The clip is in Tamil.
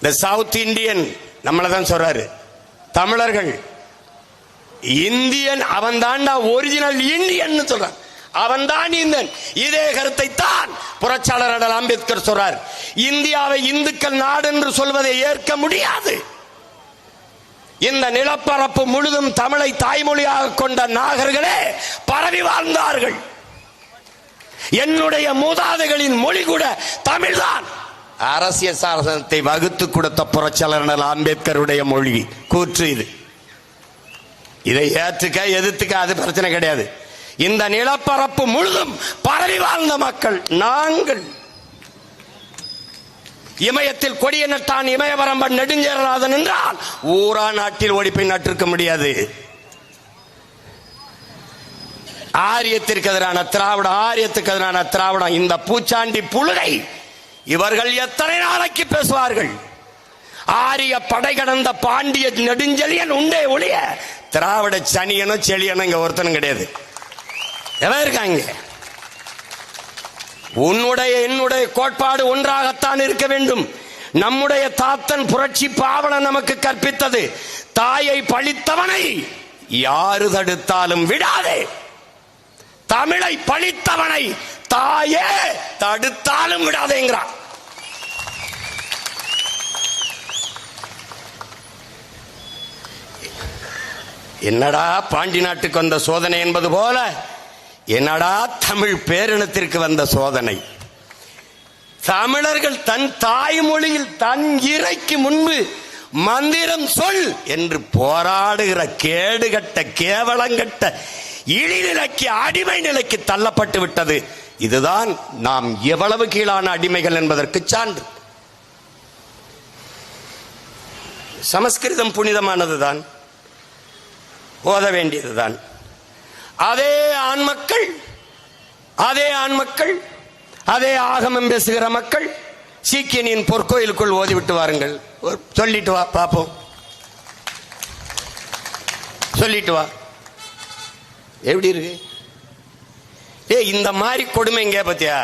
இந்த சவுத் இந்தியன் நம்மளை தான் சொல்றாரு. தமிழர்கள் இந்தியன் அவன் தான்டா ஒரிஜினல் இந்தியன் சொல்றான், அவன் தான் இந்தியன். இதே கருத்தை தான் புரட்சியாளர் அண்ணல் அம்பேத்கர் சொல்றார். இந்தியாவை இந்துக்கள் நாடு என்று சொல்வதை ஏற்க முடியாது. இந்த நிலப்பரப்பு முழுதும் தமிழை தாய்மொழியாக கொண்ட நாகர்களே பரவி வாழ்ந்தார்கள். என்னுடைய மூதாதைகளின் மொழி கூட தமிழ்தான். அரசியல் சாசனத்தை வகுத்து கொடுத்த புரட்சியாளர் அண்ணல் அம்பேத்கருடைய மொழி கூற்று இது. இதை ஏற்றுக்க எதிர்த்துக்க அது பிரச்சனை கிடையாது. இந்த நிலப்பரப்பு முழுதும் பரவி வாழ்ந்த மக்கள் நாங்கள். இமயத்தில் கொடிய நட்டான் இமயவரம்பன் நெடுஞ்சேரலாதன் என்றால் ஊரா நாட்டில் ஓடி போய் நட்டிருக்க முடியாது. ஆரியத்திற்கு எதிரான திராவிடம், ஆரியத்துக்கு எதிரான திராவிடம், இந்த பூச்சாண்டி புழுகை இவர்கள் எத்தனை நாளைக்கு பேசுவார்கள்? ஆரிய படை கடந்த பாண்டிய நெடுஞ்செழியன் உண்டே ஒழிய திராவிட சனியனும் செழியனும் இங்க ஒருத்தனும் கிடையாது. எவன் இருக்காங்க? உன்னுடைய என்னுடைய கோட்பாடு ஒன்றாகத்தான் இருக்க வேண்டும். நம்முடைய தாத்தன் புரட்சி பாவலன் நமக்கு கற்பித்தது, தாயை பழித்தவனை யாரு தடுத்தாலும் விடாதே, தமிழை பழித்தவனை தாயே தடுத்தாலும் விடாதேங்கிறான். என்னடா பாண்டி நாட்டுக்கு வந்த சோதனை என்பது போல என்னடா தமிழ் பேரினத்திற்கு வந்த சோதனை. தமிழர்கள் தன் தாய்மொழியில் தன் இறைக்கு முன்பு மந்திரம் சொல் என்று போராடுகிற கேடுகட்ட கேவலங்கட்ட இழிநிலைக்கு அடிமை நிலைக்கு தள்ளப்பட்டு விட்டது. இதுதான் நாம் எவ்வளவு கீழான அடிமைகள் என்பதற்கு சான்று. சமஸ்கிருதம் புனிதமானதுதான், ஓத வேண்டியதுதான். அதே ஆண்மக்கள் அதே ஆகமம் பேசுகிற மக்கள் சீக்கியனின் பொற்கோயிலுக்குள் ஓதிவிட்டு வாருங்கள், சொல்லிட்டு வா பாப்போம், சொல்லிட்டு வா. எப்படி இருக்கு? இந்த மாதிரி கொடுமை எங்க பத்தியா?